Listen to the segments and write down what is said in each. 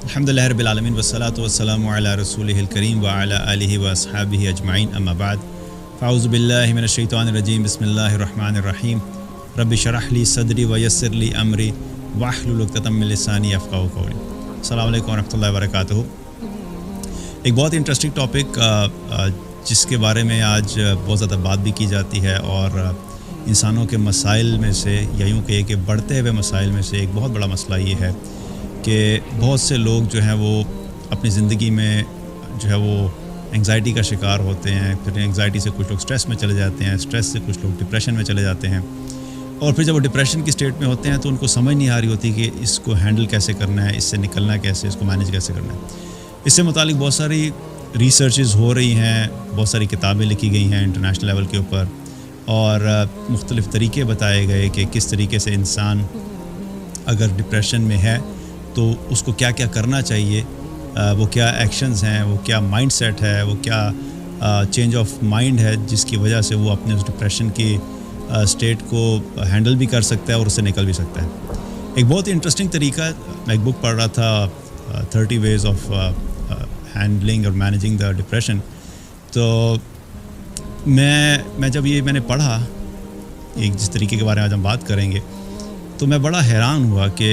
الحمدللہ رب العالمین والصلاة والسلام علی رسولہ الکریم وعلی آلہ واصحابہ اجمعین اما بعد فاعوذ باللہ من الشیطان الرجیم بسم اللہ الرحمن الرحیم رب اشرح لی صدری ویسر لی امری واحلل عقدۃ من لسانی یفقہوا قولی. السلام علیکم ورحمۃ اللہ وبرکاتہ. ایک بہت انٹرسٹنگ ٹاپک جس کے بارے میں آج بہت زیادہ بات بھی کی جاتی ہے اور انسانوں کے مسائل میں سے یا یوں کہے کہ بڑھتے ہوئے مسائل میں سے ایک بہت بڑا مسئلہ یہ ہے کہ بہت سے لوگ جو ہیں وہ اپنی زندگی میں جو ہے وہ انگزائٹی کا شکار ہوتے ہیں. پھر انگزائٹی سے کچھ لوگ سٹریس میں چلے جاتے ہیں, سٹریس سے کچھ لوگ ڈپریشن میں چلے جاتے ہیں, اور پھر جب وہ ڈپریشن کی سٹیٹ میں ہوتے ہیں تو ان کو سمجھ نہیں آ رہی ہوتی کہ اس کو ہینڈل کیسے کرنا ہے, اس سے نکلنا کیسے, اس کو مینیج کیسے کرنا ہے. اس سے متعلق بہت ساری ریسرچز ہو رہی ہیں, بہت ساری کتابیں لکھی گئی ہیں انٹرنیشنل لیول کے اوپر, اور مختلف طریقے بتائے گئے کہ کس طریقے سے انسان اگر ڈپریشن میں ہے تو اس کو کیا کیا کرنا چاہیے, وہ کیا ایکشنز ہیں, وہ کیا مائنڈ سیٹ ہے, وہ کیا چینج آف مائنڈ ہے جس کی وجہ سے وہ اپنے اس ڈپریشن کی اسٹیٹ کو ہینڈل بھی کر سکتا ہے اور اس سے نکل بھی سکتا ہے. ایک بہت ہی انٹرسٹنگ طریقہ, میں ایک بک پڑھ رہا تھا 30 ways آف ہینڈلنگ اور مینیجنگ دا ڈپریشن. تو میں جب میں نے پڑھا ایک جس طریقے کے بارے میں آج ہم بات کریں گے, تو میں بڑا حیران ہوا کہ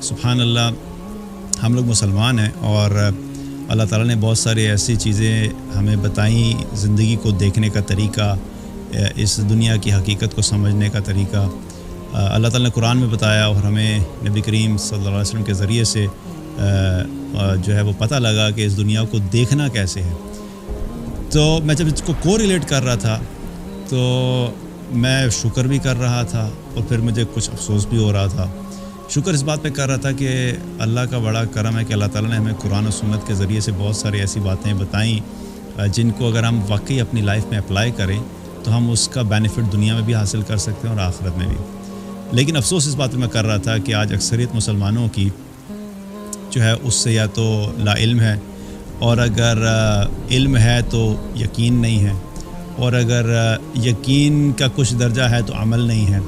سبحان اللہ, ہم لوگ مسلمان ہیں اور اللہ تعالیٰ نے بہت ساری ایسی چیزیں ہمیں بتائیں, زندگی کو دیکھنے کا طریقہ, اس دنیا کی حقیقت کو سمجھنے کا طریقہ اللہ تعالیٰ نے قرآن میں بتایا, اور ہمیں نبی کریم صلی اللہ علیہ وسلم کے ذریعے سے جو ہے وہ پتہ لگا کہ اس دنیا کو دیکھنا کیسے ہے. تو میں جب اس کو ریلیٹ کر رہا تھا تو میں شکر بھی کر رہا تھا, اور پھر مجھے کچھ افسوس بھی ہو رہا تھا. شکر اس بات پہ کر رہا تھا کہ اللہ کا بڑا کرم ہے کہ اللہ تعالیٰ نے ہمیں قرآن و سنت کے ذریعے سے بہت ساری ایسی باتیں بتائیں جن کو اگر ہم واقعی اپنی لائف میں اپلائی کریں تو ہم اس کا بینیفٹ دنیا میں بھی حاصل کر سکتے ہیں اور آخرت میں بھی. لیکن افسوس اس بات پہ میں کر رہا تھا کہ آج اکثریت مسلمانوں کی جو ہے اس سے یا تو لا علم ہے, اور اگر علم ہے تو یقین نہیں ہے, اور اگر یقین کا کچھ درجہ ہے تو عمل نہیں ہے.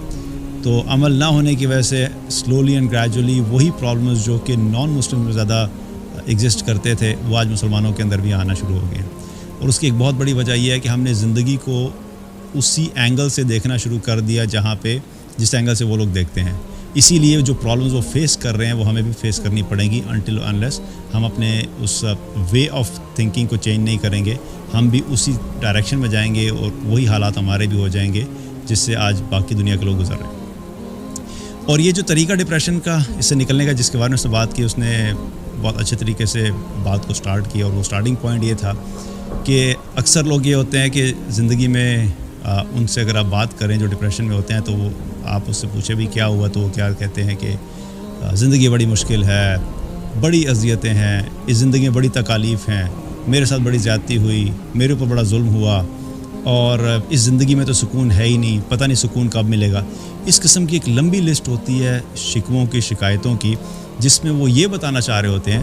تو عمل نہ ہونے کی وجہ سے سلولی اینڈ گریجولی وہی پرابلمز جو کہ نان مسلم میں زیادہ ایگزسٹ کرتے تھے وہ آج مسلمانوں کے اندر بھی آنا شروع ہو گئے ہیں. اور اس کی ایک بہت بڑی وجہ یہ ہے کہ ہم نے زندگی کو اسی اینگل سے دیکھنا شروع کر دیا جس اینگل سے وہ لوگ دیکھتے ہیں. اسی لیے جو پرابلمز وہ فیس کر رہے ہیں وہ ہمیں بھی فیس کرنی پڑیں گی انٹل انلیس ہم اپنے اس وے آف تھنکنگ کو چینج نہیں کریں گے. ہم بھی اسی ڈائریکشن میں جائیں گے اور وہی حالات ہمارے بھی ہو جائیں گے جس سے آج باقی دنیا کے لوگ گزر رہے ہیں. اور یہ جو طریقہ ڈپریشن کا, اس سے نکلنے کا, جس کے بارے میں اس نے بات کی, اس نے بہت اچھے طریقے سے بات کو سٹارٹ کیا, اور وہ سٹارٹنگ پوائنٹ یہ تھا کہ اکثر لوگ یہ ہوتے ہیں کہ زندگی میں ان سے اگر آپ بات کریں جو ڈپریشن میں ہوتے ہیں تو وہ آپ اس سے پوچھے بھی کیا ہوا تو وہ کیا کہتے ہیں کہ زندگی بڑی مشکل ہے, بڑی اذیتیں ہیں, اس زندگی میں بڑی تکالیف ہیں, میرے ساتھ بڑی زیادتی ہوئی, میرے اوپر بڑا ظلم ہوا, اور اس زندگی میں تو سکون ہے ہی نہیں, پتہ نہیں سکون کب ملے گا. اس قسم کی ایک لمبی لسٹ ہوتی ہے شکووں کی, شکایتوں کی, جس میں وہ یہ بتانا چاہ رہے ہوتے ہیں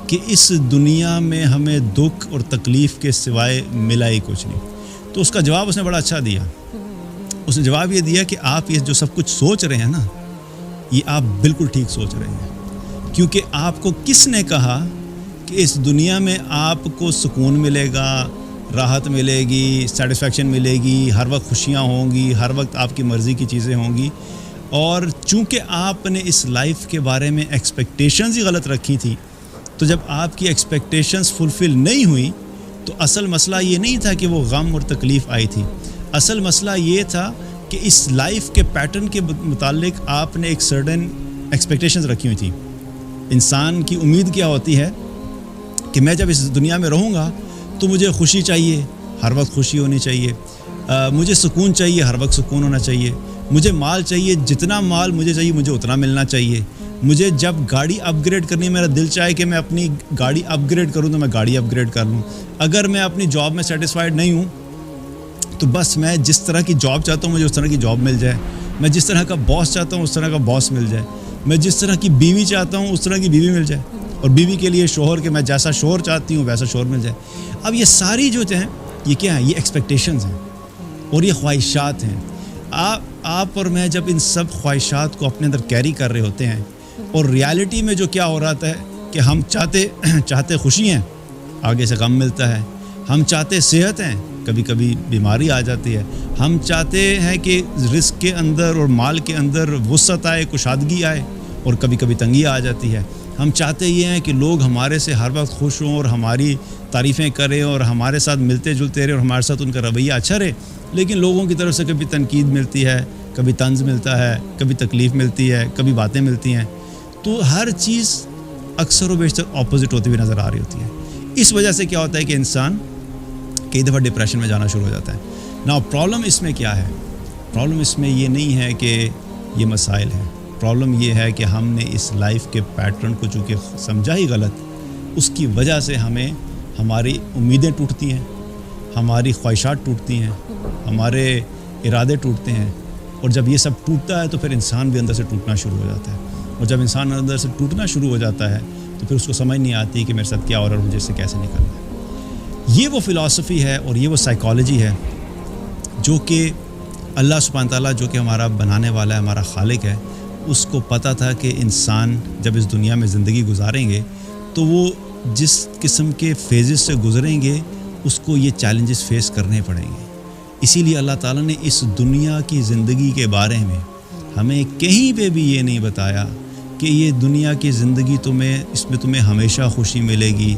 کہ اس دنیا میں ہمیں دکھ اور تکلیف کے سوائے ملا ہی کچھ نہیں. تو اس کا جواب اس نے بڑا اچھا دیا. اس نے جواب یہ دیا کہ آپ یہ جو سب کچھ سوچ رہے ہیں نا, یہ آپ بالکل ٹھیک سوچ رہے ہیں, کیونکہ آپ کو کس نے کہا کہ اس دنیا میں آپ کو سکون ملے گا, راحت ملے گی, سیٹسفیکشن ملے گی, ہر وقت خوشیاں ہوں گی, ہر وقت آپ کی مرضی کی چیزیں ہوں گی. اور چونکہ آپ نے اس لائف کے بارے میں ایکسپیکٹیشنز ہی غلط رکھی تھی, تو جب آپ کی ایکسپیکٹیشنز فلفل نہیں ہوئی تو اصل مسئلہ یہ نہیں تھا کہ وہ غم اور تکلیف آئی تھی. اصل مسئلہ یہ تھا کہ اس لائف کے پیٹرن کے متعلق آپ نے ایک سرٹن ایکسپیکٹیشنز رکھی ہوئی تھی. انسان کی امید کیا ہوتی ہے کہ میں جب اس دنیا میں رہوں گا تو مجھے خوشی چاہیے, ہر وقت خوشی ہونی چاہیے, مجھے سکون چاہیے, ہر وقت سکون ہونا چاہیے, مجھے مال چاہیے, جتنا مال مجھے چاہیے مجھے اتنا ملنا چاہیے, مجھے جب گاڑی اپ گریڈ کرنی ہے میرا دل چاہے کہ میں اپنی گاڑی اپ گریڈ کروں تو میں گاڑی اپ گریڈ کر لوں. اگر میں اپنی جاب میں سیٹسفائیڈ نہیں ہوں تو بس میں جس طرح کی جاب چاہتا ہوں مجھے اس طرح کی جاب مل جائے, میں جس طرح کا باس چاہتا ہوں اس طرح کا باس مل جائے, میں جس طرح کی بیوی چاہتا ہوں اس طرح کی بیوی مل جائے, اور بیوی کے لیے شوہر کہ میں جیسا شوہر چاہتی ہوں ویسا شوہر مل جائے. اب یہ ساری جو ہیں یہ کیا ہیں, یہ ایکسپیکٹیشنز ہیں اور یہ خواہشات ہیں. آپ اور میں جب ان سب خواہشات کو اپنے اندر کیری کر رہے ہوتے ہیں اور ریالٹی میں جو کیا ہو رہا ہے کہ ہم چاہتے خوشی ہیں، آگے سے غم ملتا ہے. ہم چاہتے صحت ہیں، کبھی کبھی بیماری آ جاتی ہے. ہم چاہتے ہیں کہ رزق کے اندر اور مال کے اندر وسعت آئے، کشادگی آئے، اور کبھی کبھی تنگی آ جاتی ہے. ہم چاہتے یہ ہیں کہ لوگ ہمارے سے ہر وقت خوش ہوں اور ہماری تعریفیں کریں اور ہمارے ساتھ ملتے جلتے رہے اور ہمارے ساتھ ان کا رویہ اچھا رہے. لیکن لوگوں کی طرف سے کبھی تنقید ملتی ہے، کبھی طنز ملتا ہے، کبھی تکلیف ملتی ہے، کبھی باتیں ملتی ہیں. تو ہر چیز اکثر و بیشتر اپوزٹ ہوتی ہوئی نظر آ رہی ہوتی ہے. اس وجہ سے کیا ہوتا ہے کہ انسان کئی دفعہ ڈپریشن میں جانا شروع ہو جاتا ہے. نا پرابلم اس میں کیا ہے؟ پرابلم اس میں یہ نہیں ہے کہ یہ مسائل ہیں. پرابلم یہ ہے کہ ہم نے اس لائف کے پیٹرن کو چونکہ سمجھا ہی غلط، اس کی وجہ سے ہمیں ہماری امیدیں ٹوٹتی ہیں، ہماری خواہشات ٹوٹتی ہیں، ہمارے ارادے ٹوٹتے ہیں. اور جب یہ سب ٹوٹتا ہے تو پھر انسان بھی اندر سے ٹوٹنا شروع ہو جاتا ہے. اور جب انسان اندر سے ٹوٹنا شروع ہو جاتا ہے تو پھر اس کو سمجھ نہیں آتی کہ میرے ساتھ کیا ہو رہا ہے اور مجھے اس سے کیسے نکلنا ہے. یہ وہ فلسفی ہے اور یہ وہ سائیکالوجی ہے جو کہ اللہ سبحانہ تعالیٰ، جو کہ ہمارا بنانے والا ہے، ہمارا خالق ہے، اس کو پتہ تھا کہ انسان جب اس دنیا میں زندگی گزاریں گے تو وہ جس قسم کے فیزز سے گزریں گے اس کو یہ چیلنجز فیس کرنے پڑیں گے. اسی لیے اللہ تعالیٰ نے اس دنیا کی زندگی کے بارے میں ہمیں کہیں پہ بھی یہ نہیں بتایا کہ یہ دنیا کی زندگی اس میں تمہیں ہمیشہ خوشی ملے گی،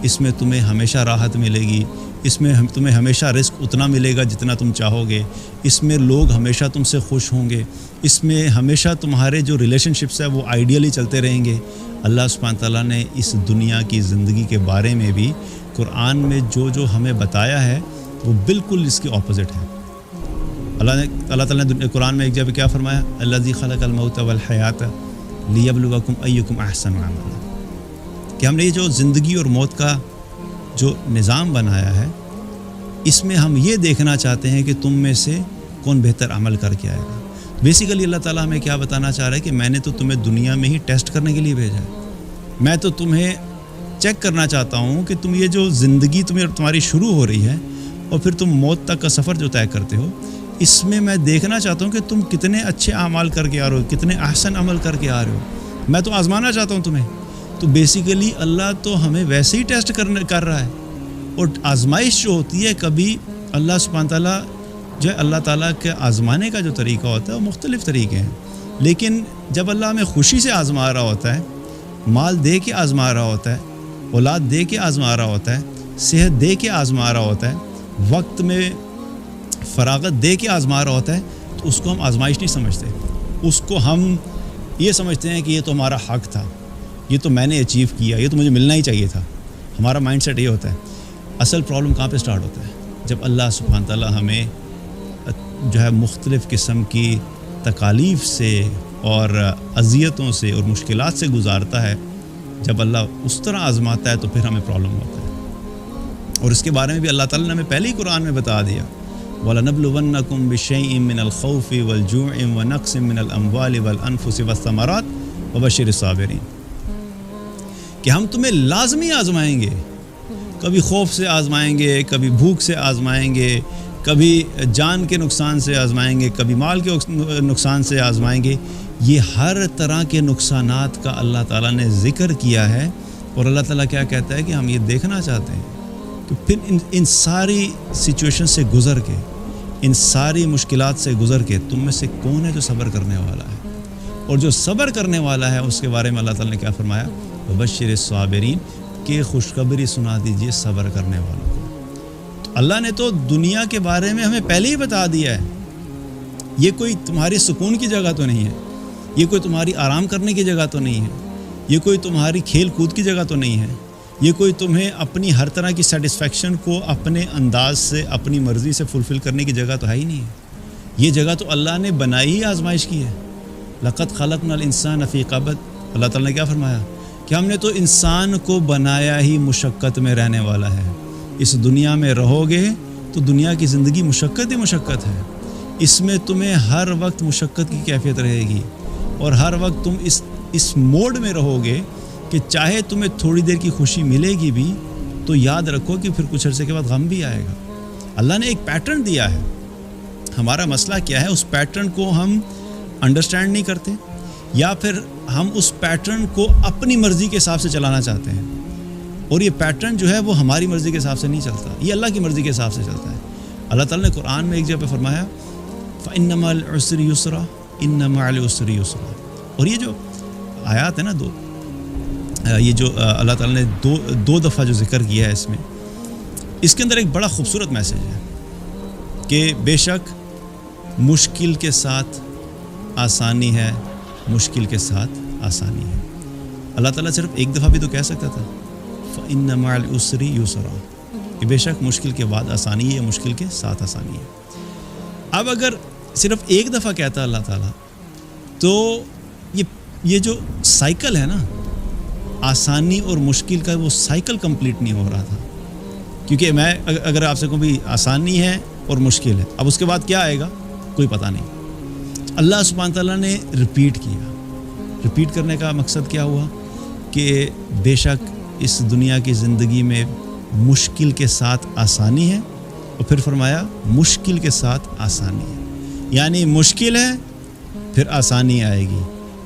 اس میں تمہیں ہمیشہ راحت ملے گی، اس میں تمہیں ہمیشہ رزق اتنا ملے گا جتنا تم چاہو گے، اس میں لوگ ہمیشہ تم سے خوش ہوں گے، اس میں ہمیشہ تمہارے جو ریلیشن شپس ہیں وہ آئیڈیلی چلتے رہیں گے. اللہ سبحانہ تعالیٰ نے اس دنیا کی زندگی کے بارے میں بھی قرآن میں جو ہمیں بتایا ہے وہ بالکل اس کے اپوزٹ ہے. اللہ تعالیٰ نے قرآن میں ایک جگہ کیا فرمایا؟ الذی خلق الموت والحیات لیبلوکم ایکم احسن عملا، کہ ہم نے یہ جو زندگی اور موت کا جو نظام بنایا ہے اس میں ہم یہ دیکھنا چاہتے ہیں کہ تم میں سے کون بہتر عمل کر کے آئے گا. بیسیکلی اللہ تعالیٰ ہمیں کیا بتانا چاہ رہا ہے کہ میں نے تو تمہیں دنیا میں ہی ٹیسٹ کرنے کے لیے بھیجا ہے. میں تو تمہیں چیک کرنا چاہتا ہوں کہ تم یہ جو زندگی تمہاری شروع ہو رہی ہے اور پھر تم موت تک کا سفر جو طے کرتے ہو، اس میں دیکھنا چاہتا ہوں کہ تم کتنے اچھے اعمال کر کے آ رہے ہو، کتنے احسن عمل کر کے آ رہے ہو. میں تو آزمانا چاہتا ہوں تمہیں. تو بیسیکلی اللہ تو ہمیں ویسے ہی ٹیسٹ کر رہا ہے. اور آزمائش جو ہوتی ہے، کبھی اللہ سبحانہ تعالیٰ جو ہے اللہ تعالیٰ کے آزمانے کا جو طریقہ ہوتا ہے وہ مختلف طریقے ہیں. لیکن جب اللہ ہمیں خوشی سے آزما رہا ہوتا ہے، مال دے کے آزما رہا ہوتا ہے، اولاد دے کے آزما رہا ہوتا ہے، صحت دے کے آزما رہا ہوتا ہے، وقت میں فراغت دے کے آزما رہا ہوتا ہے، تو اس کو ہم آزمائش نہیں سمجھتے. اس کو ہم یہ سمجھتے ہیں کہ یہ تو ہمارا حق تھا، یہ تو میں نے اچیو کیا، یہ تو مجھے ملنا ہی چاہیے تھا. ہمارا مائنڈ سیٹ یہ ہوتا ہے. اصل پرابلم کہاں پہ سٹارٹ ہوتا ہے؟ جب اللہ سبحانہ تعالیٰ ہمیں جو ہے مختلف قسم کی تکالیف سے اور اذیتوں سے اور مشکلات سے گزارتا ہے. جب اللہ اس طرح آزماتا ہے تو پھر ہمیں پرابلم ہوتا ہے. اور اس کے بارے میں بھی اللہ تعالیٰ نے ہمیں پہلے ہی قرآن میں بتا دیا، وَلَنَبْلُوَنَّكُمْ بِشَيْءٍ مِّنَ الْخَوْفِ وَالْجُوعِ وَنَقْصٍ مِّنَ الْأَمْوَالِ وَالْأَنفُسِ وَالثَّمَرَاتِ وَبَشِّرِ الصَّابِرِينَ، کہ ہم تمہیں لازمی آزمائیں گے. کبھی خوف سے آزمائیں گے، کبھی بھوک سے آزمائیں گے، کبھی جان کے نقصان سے آزمائیں گے، کبھی مال کے نقصان سے آزمائیں گے. یہ ہر طرح کے نقصانات کا اللہ تعالیٰ نے ذکر کیا ہے. اور اللہ تعالیٰ کیا کہتا ہے کہ ہم یہ دیکھنا چاہتے ہیں کہ پھر ان ساری سچویشن سے گزر کے، ان ساری مشکلات سے گزر کے تم میں سے کون ہے جو صبر کرنے والا ہے. اور جو صبر کرنے والا ہے اس کے بارے میں اللہ تعالیٰ نے کیا فرمایا؟ وَبَشِّرِ الصَّابِرِينَ، کہ خوشخبری سنا دیجئے صبر کرنے والوں کو. تو اللہ نے تو دنیا کے بارے میں ہمیں پہلے ہی بتا دیا ہے. یہ کوئی تمہاری سکون کی جگہ تو نہیں ہے، یہ کوئی تمہاری آرام کرنے کی جگہ تو نہیں ہے، یہ کوئی تمہاری کھیل کود کی جگہ تو نہیں ہے، یہ کوئی تمہیں اپنی ہر طرح کی سیٹسفیکشن کو اپنے انداز سے، اپنی مرضی سے فلفل کرنے کی جگہ تو ہے ہی نہیں ہے. یہ جگہ تو اللہ نے بنائی ہی آزمائش کی ہے. لَقَدْ خَلَقْنَا الْإِنسَانَ فِي كَبَدٍ، اللہ تعالیٰ نے کیا فرمایا کہ ہم نے تو انسان کو بنایا ہی مشقت میں رہنے والا ہے. اس دنیا میں رہو گے تو دنیا کی زندگی مشقت ہی مشقت ہے. اس میں تمہیں ہر وقت مشقت کی کیفیت رہے گی، اور ہر وقت تم اس موڈ میں رہو گے کہ چاہے تمہیں تھوڑی دیر کی خوشی ملے گی بھی تو یاد رکھو کہ پھر کچھ عرصے کے بعد غم بھی آئے گا. اللہ نے ایک پیٹرن دیا ہے. ہمارا مسئلہ کیا ہے؟ اس پیٹرن کو ہم انڈرسٹینڈ نہیں کرتے، یا پھر ہم اس پیٹرن کو اپنی مرضی کے حساب سے چلانا چاہتے ہیں، اور یہ پیٹرن جو ہے وہ ہماری مرضی کے حساب سے نہیں چلتا، یہ اللہ کی مرضی کے حساب سے چلتا ہے۔ اللہ تعالیٰ نے قرآن میں ایک جگہ پہ فرمایا فَإِنَّ مَعَ الْعُسْرِ يُسْرًا إِنَّ مَعَ الْعُسْرِ يُسْرًا، اور یہ جو آیات ہے نا یہ جو اللہ تعالیٰ نے دو دفعہ جو ذکر کیا ہے اس کے اندر ایک بڑا خوبصورت میسیج ہے کہ بے شک مشکل کے ساتھ آسانی ہے، مشکل کے ساتھ آسانی ہے۔ اللہ تعالیٰ صرف ایک دفعہ بھی تو کہہ سکتا تھا فَإِنَّ مَعَ الْعُسْرِ يُسْرًا، کہ بے شک مشکل کے بعد آسانی ہے یا مشکل کے ساتھ آسانی ہے۔ اب اگر صرف ایک دفعہ کہتا اللہ تعالیٰ تو یہ جو سائیکل ہے نا آسانی اور مشکل کا، وہ سائیکل کمپلیٹ نہیں ہو رہا تھا، کیونکہ میں اگر آپ سے کہوں بھی آسانی ہے اور مشکل ہے، اب اس کے بعد کیا آئے گا کوئی پتہ نہیں۔ اللہ سبحانہ تعالیٰ نے ریپیٹ کیا، ریپیٹ کرنے کا مقصد کیا ہوا کہ بے شک اس دنیا کی زندگی میں مشکل کے ساتھ آسانی ہے، اور پھر فرمایا مشکل کے ساتھ آسانی ہے، یعنی مشکل ہے پھر آسانی آئے گی،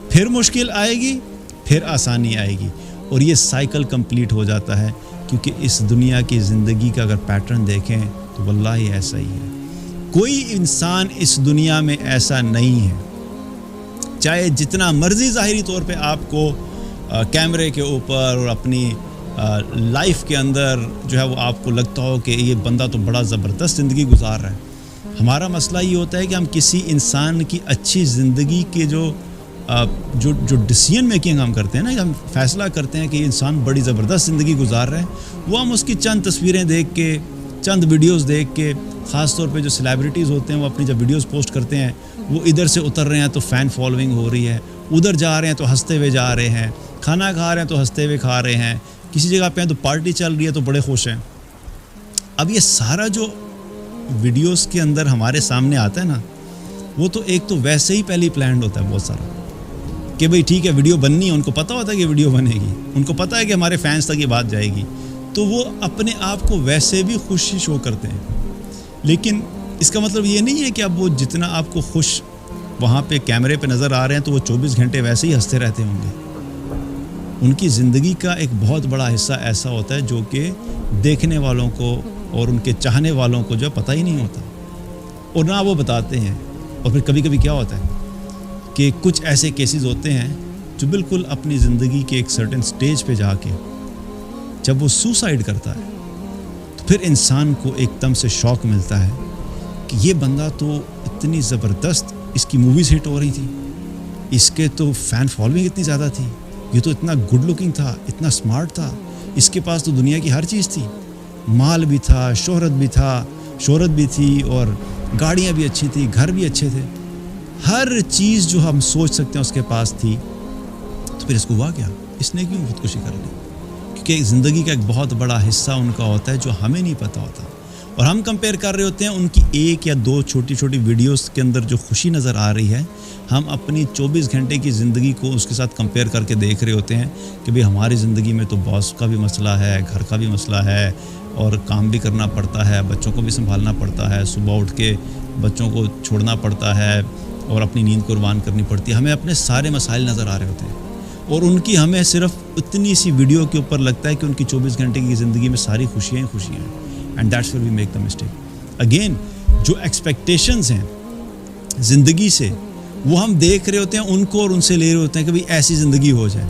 پھر مشکل آئے گی پھر آسانی آئے گی، اور یہ سائیکل کمپلیٹ ہو جاتا ہے۔ کیونکہ اس دنیا کی زندگی کا اگر پیٹرن دیکھیں تو واللہ ایسا ہی ہے، کوئی انسان اس دنیا میں ایسا نہیں ہے، چاہے جتنا مرضی ظاہری طور پہ آپ کو کیمرے کے اوپر اور اپنی لائف کے اندر جو ہے وہ آپ کو لگتا ہو کہ یہ بندہ تو بڑا زبردست زندگی گزار رہا ہے۔ ہمارا مسئلہ یہ ہوتا ہے کہ ہم کسی انسان کی اچھی زندگی کے جو ڈیسیژن میکنگ ہم کرتے ہیں نا، ہم فیصلہ کرتے ہیں کہ یہ انسان بڑی زبردست زندگی گزار رہا ہے، وہ ہم اس کی چند تصویریں دیکھ کے، چند ویڈیوز دیکھ کے، خاص طور پہ جو سیلیبریٹیز ہوتے ہیں وہ اپنی جب ویڈیوز پوسٹ کرتے ہیں، وہ ادھر سے اتر رہے ہیں تو فین فالوئنگ ہو رہی ہے، ادھر جا رہے ہیں تو ہنستے ہوئے جا رہے ہیں، کھانا کھا رہے ہیں تو ہنستے ہوئے کھا رہے ہیں، کسی جگہ پہ ہیں تو پارٹی چل رہی ہے تو بڑے خوش ہیں۔ اب یہ سارا جو ویڈیوز کے اندر ہمارے سامنے آتا ہے نا، وہ تو ایک تو ویسے ہی پہلے پلانڈ ہوتا ہے بہت سارا، کہ بھئی ٹھیک ہے ویڈیو بننی ہے، ان کو پتہ ہوتا ہے کہ ویڈیو بنے گی، ان کو پتہ ہے کہ ہمارے فینس تک یہ بات جائے گی، تو وہ اپنے آپ کو ویسے بھی خوشی شو کرتے ہیں۔ لیکن اس کا مطلب یہ نہیں ہے کہ اب وہ جتنا آپ کو خوش وہاں پہ کیمرے پہ نظر آ رہے ہیں تو وہ 24 گھنٹے ویسے ہی ہنستے رہتے ہوں گے۔ ان کی زندگی کا ایک بہت بڑا حصہ ایسا ہوتا ہے جو کہ دیکھنے والوں کو اور ان کے چاہنے والوں کو جو پتہ ہی نہیں ہوتا، اور نہ وہ بتاتے ہیں۔ اور پھر کبھی کبھی کیا ہوتا ہے کہ کچھ ایسے کیسز ہوتے ہیں جو بالکل اپنی زندگی کے ایک سرٹن سٹیج پہ جا کے جب وہ سوسائڈ کرتا ہے تو پھر انسان کو ایک دم سے شوق ملتا ہے کہ یہ بندہ تو اتنی زبردست، اس کی موویز ہٹ ہو رہی تھی، اس کے تو فین فالوئنگ اتنی زیادہ تھی، یہ تو اتنا گڈ لکنگ تھا، اتنا سمارٹ تھا، اس کے پاس تو دنیا کی ہر چیز تھی، مال بھی تھا، شہرت بھی تھی، اور گاڑیاں بھی اچھی تھی، گھر بھی اچھے تھے، ہر چیز جو ہم سوچ سکتے ہیں اس کے پاس تھی، تو پھر اس کو ہوا کیا؟ اس نے کیوں خودکشی کر لی؟ کیونکہ زندگی کا ایک بہت بڑا حصہ ان کا ہوتا ہے جو ہمیں نہیں پتہ ہوتا، اور ہم کمپیئر کر رہے ہوتے ہیں ان کی ایک یا دو چھوٹی چھوٹی ویڈیوز کے اندر جو خوشی نظر آ رہی ہے، ہم اپنی 24 گھنٹے کی زندگی کو اس کے ساتھ کمپیئر کر کے دیکھ رہے ہوتے ہیں کہ بھئی ہماری زندگی میں تو باس کا بھی مسئلہ ہے، گھر کا بھی مسئلہ ہے، اور کام بھی کرنا پڑتا ہے، بچوں کو بھی سنبھالنا پڑتا ہے، صبح اٹھ کے بچوں کو چھوڑنا پڑتا ہے اور اپنی نیند قربان کرنی پڑتی ہے، ہمیں اپنے سارے مسائل نظر آ رہے ہوتے ہیں، اور ان کی ہمیں صرف اتنی سی ویڈیو کے اوپر لگتا ہے کہ ان کی 24 گھنٹے کی زندگی میں ساری خوشیاں ہی خوشیاں ہیں، and that's where we make the mistake. Again جو ایکسپیکٹیشنز ہیں زندگی سے وہ ہم دیکھ رہے ہوتے ہیں ان کو، اور ان سے لے رہے ہوتے ہیں کہ بھئی ایسی زندگی ہو جائے،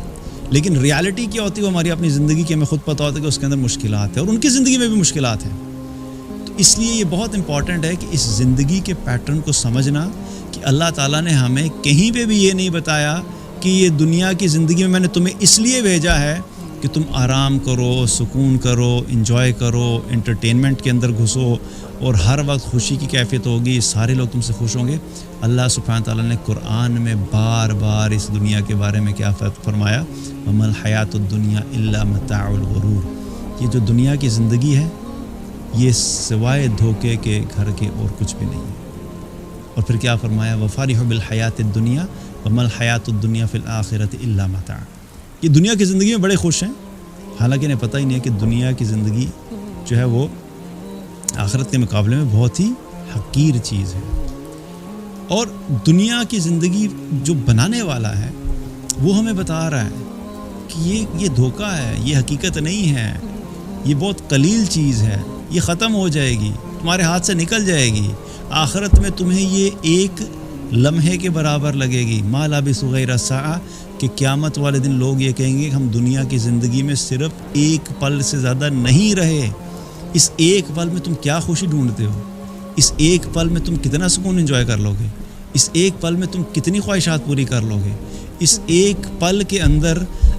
لیکن ریالٹی کیا ہوتی ہے وہ ہماری اپنی زندگی کی ہمیں خود پتہ ہوتا ہے کہ اس کے اندر مشکلات ہیں، اور ان کی زندگی میں بھی مشکلات ہیں۔ تو اس لیے یہ بہت امپورٹنٹ ہے کہ اس زندگی کے پیٹرن کو سمجھنا کہ اللہ تعالیٰ نے ہمیں کہیں پہ بھی یہ نہیں بتایا کہ یہ دنیا کی زندگی میں میں نے تمہیں اس لیے بھیجا ہے کہ تم آرام کرو، سکون کرو، انجوائے کرو، انٹرٹینمنٹ کے اندر گھسو، اور ہر وقت خوشی کی کیفیت ہوگی، سارے لوگ تم سے خوش ہوں گے۔ اللہ سبحانہ تعالیٰ نے قرآن میں بار بار اس دنیا کے بارے میں کیا فرمایا؟ وَمَا الْحَيَاةُ الدُّنْيَا إِلَّا مَتَاعُ الْغُرُورِ، یہ جو دنیا کی زندگی ہے یہ سوائے دھوکے کے گھر کے اور کچھ بھی نہیں ہے۔ اور پھر کیا فرمایا؟ وَفَرِحُوا بِالْحَيَاةِ الدُّنْيَا وَمَا الْحَيَاةُ الدُّنْيَا فِي الْآخِرَةِ إِلَّا مَتَاعٌ، یہ دنیا کی زندگی میں بڑے خوش ہیں، حالانکہ انہیں پتہ ہی نہیں ہے کہ دنیا کی زندگی جو ہے وہ آخرت کے مقابلے میں بہت ہی حقیر چیز ہے۔ اور دنیا کی زندگی جو بنانے والا ہے وہ ہمیں بتا رہا ہے کہ یہ دھوکہ ہے، یہ حقیقت نہیں ہے، یہ بہت قلیل چیز ہے، یہ ختم ہو جائے گی، تمہارے ہاتھ سے نکل جائے گی، آخرت میں تمہیں یہ ایک لمحے کے برابر لگے گی، ما لبثوا غیر ساعہ، کہ قیامت والے دن لوگ یہ کہیں گے کہ ہم دنیا کی زندگی میں صرف ایک پل سے زیادہ نہیں رہے۔ اس ایک پل میں تم کیا خوشی ڈھونڈتے ہو؟ اس ایک پل میں تم کتنا سکون انجوائے کر لو گے؟ اس ایک پل میں تم کتنی خواہشات پوری کر لو گے؟ اس ایک پل کے اندر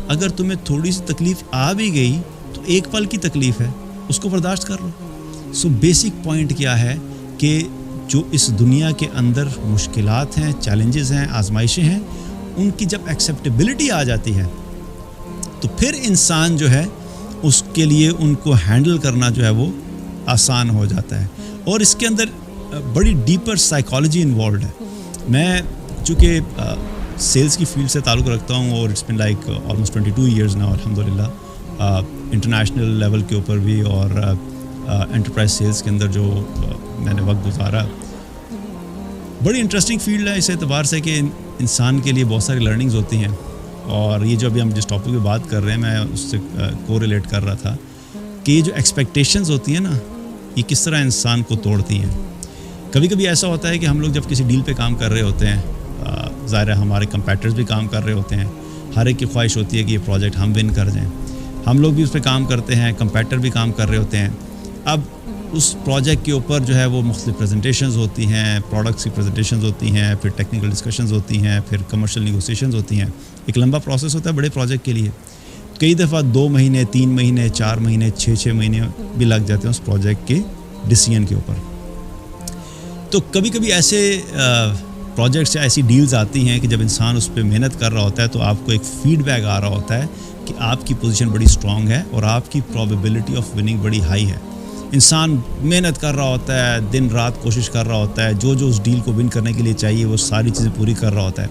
اگر تمہیں تھوڑی سی تکلیف آ بھی گئی تو ایک پل کی تکلیف ہے، اس کو برداشت کر لو۔ سو بیسک پوائنٹ کیا ہے کہ جو اس دنیا کے اندر مشکلات ہیں، چیلنجز ہیں، آزمائشیں ہیں، ان کی جب ایکسیپٹیبلٹی آ جاتی ہے تو پھر انسان جو ہے اس کے لیے ان کو ہینڈل کرنا جو ہے وہ آسان ہو جاتا ہے۔ اور اس کے اندر بڑی ڈیپر سائیکالوجی انوالوڈ ہے۔ میں چونکہ سیلز کی فیلڈ سے تعلق رکھتا ہوں اور it's been like almost 22 years نا، الحمدللہ، انٹرنیشنل لیول کے اوپر بھی اور انٹرپرائز سیلز کے اندر جو میں نے وقت گزارا، بڑی انٹرسٹنگ فیلڈ ہے اس اعتبار سے کہ انسان کے لیے بہت ساری لرننگز ہوتی ہیں۔ اور یہ جو ابھی ہم جس ٹاپک پہ بات کر رہے ہیں، میں اس سے کو ریلیٹ کر رہا تھا کہ یہ جو ایکسپیکٹیشنز ہوتی ہیں نا، یہ کس طرح انسان کو توڑتی ہیں۔ کبھی کبھی ایسا ہوتا ہے کہ ہم لوگ جب کسی ڈیل پہ کام کر رہے ہوتے ہیں، ظاہر ہے ہمارے کمپیٹرز بھی کام کر رہے ہوتے ہیں، ہر ایک کی خواہش ہوتی ہے کہ یہ پروجیکٹ ہم ون کر جائیں، ہم لوگ بھی اس پہ کام کرتے ہیں، کمپیٹر بھی کام کر رہے ہوتے ہیں۔ اب اس پروجیکٹ کے اوپر جو ہے وہ مختلف پریزنٹیشنز ہوتی ہیں، پروڈکٹس کی پریزنٹیشنز ہوتی ہیں، پھر ٹیکنیکل ڈسکشنز ہوتی ہیں، پھر کمرشل نیگوسیشنز ہوتی ہیں۔ ایک لمبا پروسیس ہوتا ہے بڑے پروجیکٹ کے لیے، کئی دفعہ 2 مہینے، 3 مہینے، 4 مہینے، 6 مہینے بھی لگ جاتے ہیں اس پروجیکٹ کے ڈیسیژن کے اوپر۔ تو کبھی کبھی ایسے پروجیکٹس یا ایسی ڈیلز آتی ہیں کہ جب انسان اس پہ محنت کر رہا ہوتا ہے تو آپ کو ایک فیڈ بیک آ رہا ہوتا ہے کہ آپ کی پوزیشن بڑی اسٹرانگ ہے اور آپ کی پرابیبلٹی آف وننگ بڑی ہائی ہے۔ انسان محنت کر رہا ہوتا ہے، دن رات کوشش کر رہا ہوتا ہے، جو اس ڈیل کو ون کرنے کے لیے چاہیے وہ ساری چیزیں پوری کر رہا ہوتا ہے،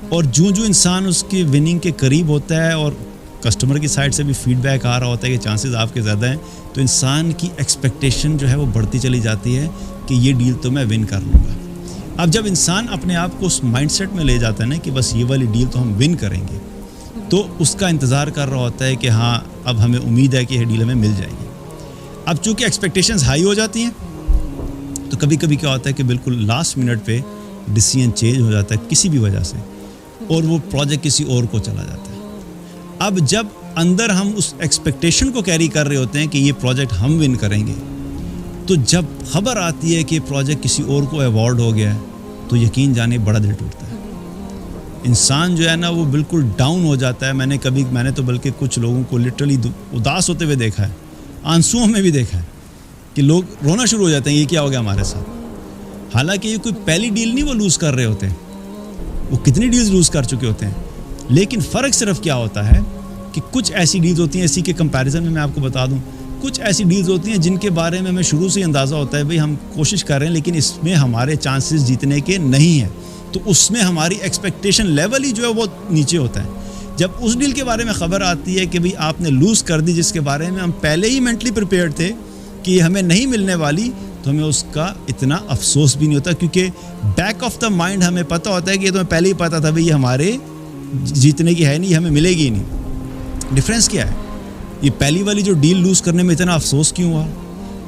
اور جو انسان اس کی وننگ کے قریب ہوتا ہے اور کسٹمر کی سائڈ سے بھی فیڈ بیک آ رہا ہوتا ہے کہ چانسز آپ کے زیادہ ہیں، تو انسان کی ایکسپیکٹیشن جو ہے وہ بڑھتی چلی جاتی ہے کہ یہ ڈیل تو میں ون کر لوں گا۔ اب جب انسان اپنے آپ کو اس مائنڈ سیٹ میں لے جاتا ہے نا کہ بس یہ والی ڈیل تو ہم ون کریں گے، تو اس کا انتظار کر رہا ہوتا ہے کہ ہاں اب ہمیں امید ہے کہ یہ ڈیل ہمیں مل جائے گی۔ اب چونکہ ایکسپیکٹیشنز ہائی ہو جاتی ہیں تو کبھی کبھی کیا ہوتا ہے کہ بالکل لاسٹ منٹ پہ ڈیسیژن چینج ہو جاتا ہے کسی بھی وجہ سے، اور وہ پروجیکٹ کسی اور کو چلا جاتا ہے۔ اب جب اندر ہم اس ایکسپیکٹیشن کو کیری کر رہے ہوتے ہیں کہ یہ پروجیکٹ ہم ون کریں گے، تو جب خبر آتی ہے کہ پروجیکٹ کسی اور کو ایوارڈ ہو گیا ہے تو یقین جانے بڑا دل ٹوٹتا ہے۔ انسان جو ہے نا وہ بالکل ڈاؤن ہو جاتا ہے۔ میں نے تو بلکہ کچھ لوگوں کو لٹرلی اداس ہوتے ہوئے دیکھا ہے، آنسوؤں میں بھی دیکھا ہے کہ لوگ رونا شروع ہو جاتے ہیں، یہ کیا ہو گیا ہمارے ساتھ۔ حالانکہ یہ کوئی پہلی ڈیل نہیں وہ لوز کر رہے ہوتے، وہ کتنی ڈیلز لوز کر چکے ہوتے ہیں، لیکن فرق صرف کیا ہوتا ہے کہ کچھ ایسی ڈیلز ہوتی ہیں، اسی کے کمپیریزن میں آپ کو بتا دوں، کچھ ایسی ڈیلز ہوتی ہیں جن کے بارے میں ہمیں شروع سے ہی اندازہ ہوتا ہے بھئی ہم کوشش کر رہے ہیں لیکن اس میں ہمارے چانسز جیتنے کے نہیں ہیں، تو اس میں ہماری ایکسپیکٹیشن لیول ہی جو ہے وہ نیچے ہوتا ہے۔ جب اس ڈیل کے بارے میں خبر آتی ہے کہ بھئی آپ نے لوز کر دی، جس کے بارے میں ہم پہلے ہی مینٹلی پریپیئرڈ تھے کہ یہ ہمیں نہیں ملنے والی، تو ہمیں اس کا اتنا افسوس بھی نہیں ہوتا، کیونکہ بیک آف دا مائنڈ ہمیں پتہ ہوتا ہے کہ یہ تو ہمیں پہلے ہی پتہ تھا بھئی یہ ہمارے جیتنے کی ہے نہیں، یہ ہمیں ملے گی نہیں۔ ڈفرینس کیا ہے؟ یہ پہلی والی جو ڈیل لوز کرنے میں اتنا افسوس کیوں ہوا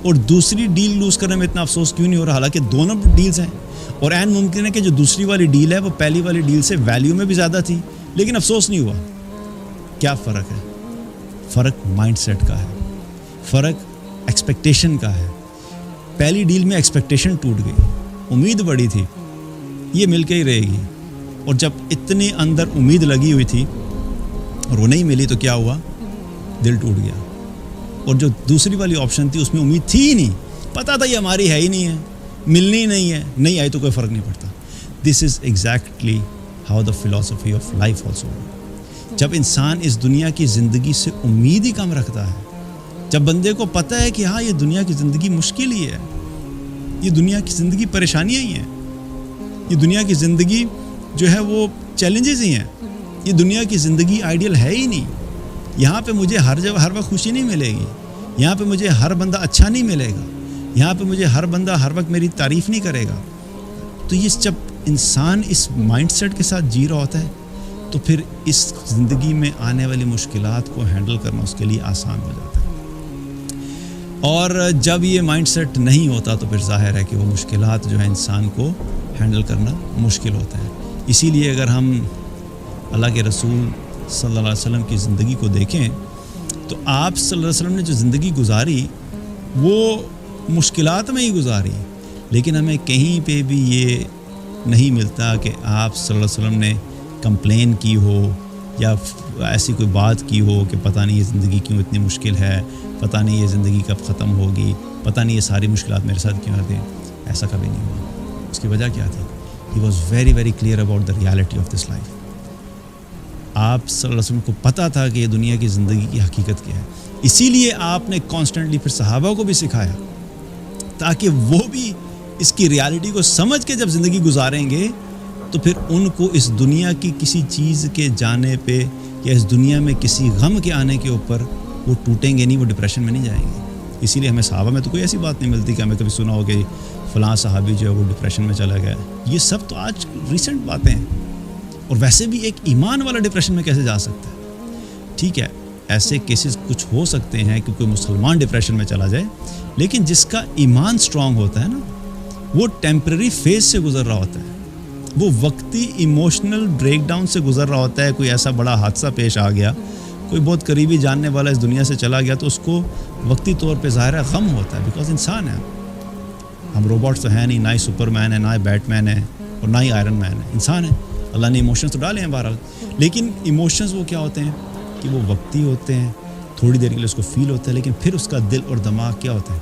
اور دوسری ڈیل لوز کرنے میں اتنا افسوس کیوں نہیں ہو رہا، حالانکہ دونوں ڈیلز ہیں، اور عین ممکن ہے کہ جو دوسری والی ڈیل ہے وہ پہلی والی ڈیل سے ویلیو میں بھی زیادہ تھی لیکن افسوس نہیں ہوا۔ کیا فرق ہے؟ فرق مائنڈ سیٹ کا ہے، فرق ایکسپیکٹیشن کا ہے۔ پہلی ڈیل میں ایکسپیکٹیشن ٹوٹ گئی، امید بڑی تھی یہ مل کے ہی رہے گی، اور جب اتنی اندر امید لگی ہوئی تھی اور وہ نہیں ملی تو کیا ہوا؟ دل ٹوٹ گیا۔ اور جو دوسری والی آپشن تھی اس میں امید تھی ہی نہیں، پتہ تھا یہ ہماری ہے ہی نہیں ہے، ملنی نہیں ہے، نہیں آئی تو کوئی فرق نہیں پڑتا۔ This is exactly how the philosophy of life also. جب انسان اس دنیا کی زندگی سے امید ہی کم رکھتا ہے، جب بندے کو پتہ ہے کہ ہاں یہ دنیا کی زندگی مشکل ہی ہے، یہ دنیا کی زندگی پریشانیاں ہی ہیں، یہ دنیا کی زندگی جو ہے وہ چیلنجز ہی ہیں، یہ دنیا کی زندگی آئیڈیل ہے ہی نہیں، یہاں پہ مجھے ہر وقت خوشی نہیں ملے گی، یہاں پہ مجھے ہر بندہ اچھا نہیں ملے گا، یہاں پہ مجھے ہر بندہ ہر وقت میری تعریف نہیں کرے گا۔ تو یہ جب انسان اس مائنڈ سیٹ کے ساتھ جی رہا ہوتا ہے تو پھر اس زندگی میں آنے والی مشکلات کو ہینڈل کرنا اس کے لیے آسان ہو جاتا ہے. اور جب یہ مائنڈ سیٹ نہیں ہوتا تو پھر ظاہر ہے کہ وہ مشکلات جو ہے انسان کو ہینڈل کرنا مشکل ہوتا ہے. اسی لیے اگر ہم اللہ کے رسول صلی اللہ علیہ وسلم کی زندگی کو دیکھیں تو آپ صلی اللہ علیہ وسلم نے جو زندگی گزاری وہ مشکلات میں ہی گزاری، لیکن ہمیں کہیں پہ بھی یہ نہیں ملتا کہ آپ صلی اللہ علیہ وسلم نے کمپلین کی ہو یا ایسی کوئی بات کی ہو کہ پتہ نہیں یہ زندگی کیوں اتنی مشکل ہے، پتہ نہیں یہ زندگی کب ختم ہوگی، پتہ نہیں یہ ساری مشکلات میرے ساتھ کیوں آتی ہیں. ایسا کبھی نہیں ہوا. اس کی وجہ کیا تھی؟ He was very very clear about the reality of this life. آپ صلی اللہ علیہ وسلم کو پتہ تھا کہ یہ دنیا کی زندگی کی حقیقت کیا ہے. اسی لیے آپ نے کانسٹنٹلی پھر صحابہ کو بھی سکھایا تاکہ وہ بھی اس کی ریالٹی کو سمجھ کے جب زندگی گزاریں گے تو پھر ان کو اس دنیا کی کسی چیز کے جانے پہ یا اس دنیا میں کسی غم کے آنے کے اوپر وہ ٹوٹیں گے نہیں، وہ ڈپریشن میں نہیں جائیں گے. اسی لیے ہمیں صحابہ میں تو کوئی ایسی بات نہیں ملتی کہ ہمیں کبھی سنا ہو کہ فلاں صحابی جو ہے وہ ڈپریشن میں چلا گیا. یہ سب تو آج ریسنٹ باتیں ہیں. اور ویسے بھی ایک ایمان والا ڈپریشن میں کیسے جا سکتا ہے؟ ٹھیک ہے، ایسے کیسز کچھ ہو سکتے ہیں کہ کوئی مسلمان ڈپریشن میں چلا جائے، لیکن جس کا ایمان سٹرونگ ہوتا ہے نا، وہ ٹیمپرری فیز سے گزر رہا ہوتا ہے، وہ وقتی ایموشنل بریک ڈاؤن سے گزر رہا ہوتا ہے. کوئی ایسا بڑا حادثہ پیش آ گیا، کوئی بہت قریبی جاننے والا اس دنیا سے چلا گیا، تو اس کو وقتی طور پہ ظاہر غم ہوتا ہے، بیکاز انسان ہے. ہم روبوٹس تو ہیں نہیں، نہ ہی سپر مین ہے، نہ ہی بیٹ مین ہے، اور نہ ہی آئرن مین ہے. انسان ہے. اللہ نے ایموشنز تو ڈالے ہیں بہرحال، لیکن ایموشنز وہ کیا ہوتے ہیں کہ وہ وقتی ہوتے ہیں، تھوڑی دیر کے لیے اس کو فیل ہوتا ہے، لیکن پھر اس کا دل اور دماغ کیا ہوتا ہے؟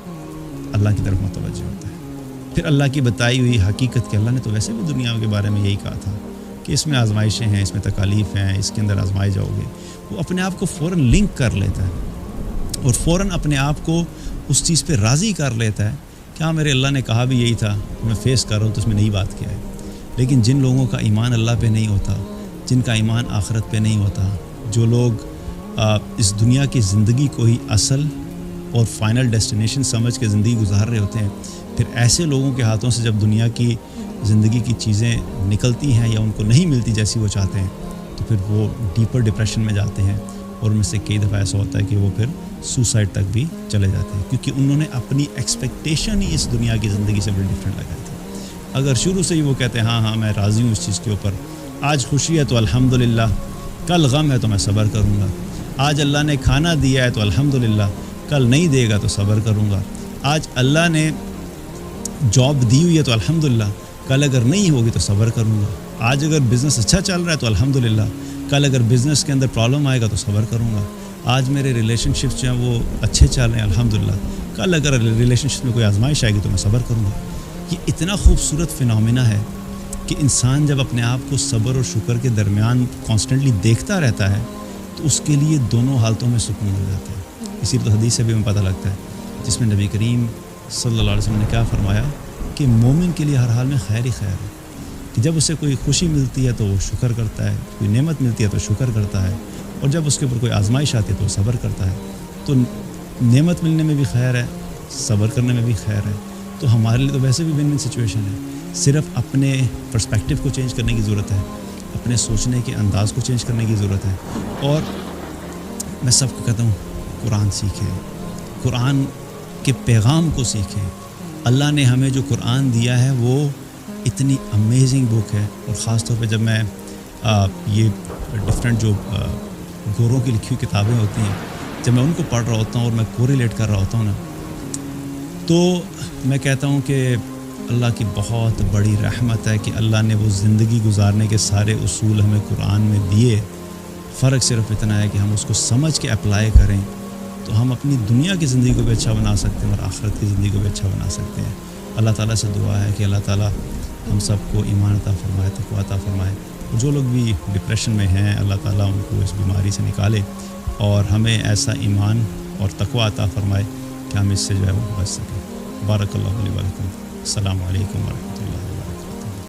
اللہ کی طرف متوجہ ہوتا ہے. پھر اللہ کی بتائی ہوئی حقیقت کہ اللہ نے تو ویسے بھی دنیا کے بارے میں یہی کہا تھا کہ اس میں آزمائشیں ہیں، اس میں تکالیف ہیں، اس کے اندر آزمائے جاؤ گے. وہ اپنے آپ کو فوراً لنک کر لیتا ہے اور فوراً اپنے آپ کو اس چیز پہ راضی کر لیتا ہے کہ ہاں میرے اللہ نے کہا بھی یہی تھا، میں فیس کر رہا ہوں تو اس میں نئی بات کیا ہے. لیکن جن لوگوں کا ایمان اللہ پہ نہیں ہوتا، جن کا ایمان آخرت پہ نہیں ہوتا، جو لوگ اس دنیا کی زندگی کو ہی اصل اور فائنل ڈیسٹینیشن سمجھ کے زندگی گزار رہے ہوتے ہیں، پھر ایسے لوگوں کے ہاتھوں سے جب دنیا کی زندگی کی چیزیں نکلتی ہیں یا ان کو نہیں ملتی جیسی وہ چاہتے ہیں، تو پھر وہ ڈیپر ڈپریشن میں جاتے ہیں. اور ان میں سے کئی دفعہ ایسا ہوتا ہے کہ وہ پھر سوسائڈ تک بھی چلے جاتے ہیں، کیونکہ انہوں نے اپنی ایکسپیکٹیشن ہی اس دنیا کی زندگی سے بڑی ڈفرینٹ لگائی تھی. اگر شروع سے ہی وہ کہتے ہیں ہاں میں راضی ہوں اس چیز کے اوپر، آج خوشی ہے تو الحمدللہ، کل غم ہے تو میں صبر کروں گا، آج اللہ نے کھانا دیا ہے تو الحمدللہ، کل نہیں دے گا تو صبر کروں گا، آج اللہ نے جاب دی ہوئی ہے تو الحمدللہ، کل اگر نہیں ہوگی تو صبر کروں گا، آج اگر بزنس اچھا چل رہا ہے تو الحمدللہ، کل اگر بزنس کے اندر پرابلم آئے گا تو صبر کروں گا، آج میرے ریلیشن شپس جو ہیں وہ اچھے چل رہے ہیں الحمدللہ، کل اگر ریلیشن شپ میں کوئی آزمائش آئے گی تو میں صبر کروں گا. یہ اتنا خوبصورت فینومینا ہے کہ انسان جب اپنے آپ کو صبر اور شکر کے درمیان کانسٹنٹلی دیکھتا رہتا ہے تو اس کے لیے دونوں حالتوں میں سکون مل جاتا ہے. اسی لیے حدیث سے بھی ہمیں پتہ لگتا ہے جس میں نبی کریم صلی اللہ علیہ وسلم نے کیا فرمایا کہ مومن کے لیے ہر حال میں خیر ہی خیر ہے، کہ جب اسے کوئی خوشی ملتی ہے تو وہ شکر کرتا ہے، کوئی نعمت ملتی ہے تو شکر کرتا ہے، اور جب اس کے اوپر کوئی آزمائش آتی ہے تو وہ صبر کرتا ہے. تو نعمت ملنے میں بھی خیر ہے، صبر کرنے میں بھی خیر ہے. تو ہمارے لیے تو ویسے بھی ون ون سچویشن ہے. صرف اپنے پرسپیکٹیو کو چینج کرنے کی ضرورت ہے، اپنے سوچنے کے انداز کو چینج کرنے کی ضرورت ہے. اور میں سب کو کہتا ہوں قرآن سیکھیں، قرآن کے پیغام کو سیکھیں. اللہ نے ہمیں جو قرآن دیا ہے وہ اتنی امیزنگ بک ہے. اور خاص طور پہ جب میں یہ ڈفرینٹ جو گوروں کی لکھی ہوئی کتابیں ہوتی ہیں، جب میں ان کو پڑھ رہا ہوتا ہوں اور میں کوریلیٹ کر رہا ہوتا ہوں نا، تو میں کہتا ہوں کہ اللہ کی بہت بڑی رحمت ہے کہ اللہ نے وہ زندگی گزارنے کے سارے اصول ہمیں قرآن میں دیے. فرق صرف اتنا ہے کہ ہم اس کو سمجھ کے اپلائی کریں تو ہم اپنی دنیا کی زندگی کو بھی اچھا بنا سکتے ہیں اور آخرت کی زندگی کو بھی اچھا بنا سکتے ہیں. اللہ تعالیٰ سے دعا ہے کہ اللہ تعالیٰ ہم سب کو ایمان عطا فرمائے، تقویٰ عطا فرمائے. اور جو لوگ بھی ڈپریشن میں ہیں اللہ تعالیٰ ان کو اس بیماری سے نکالے اور ہمیں ایسا ایمان اور تقویٰ عطا فرمائے کہ ہم اس سے جو ہے وہ بچ سکیں. بارک اللہ علیہ وسلم. السلام علیکم ورحمۃ اللہ.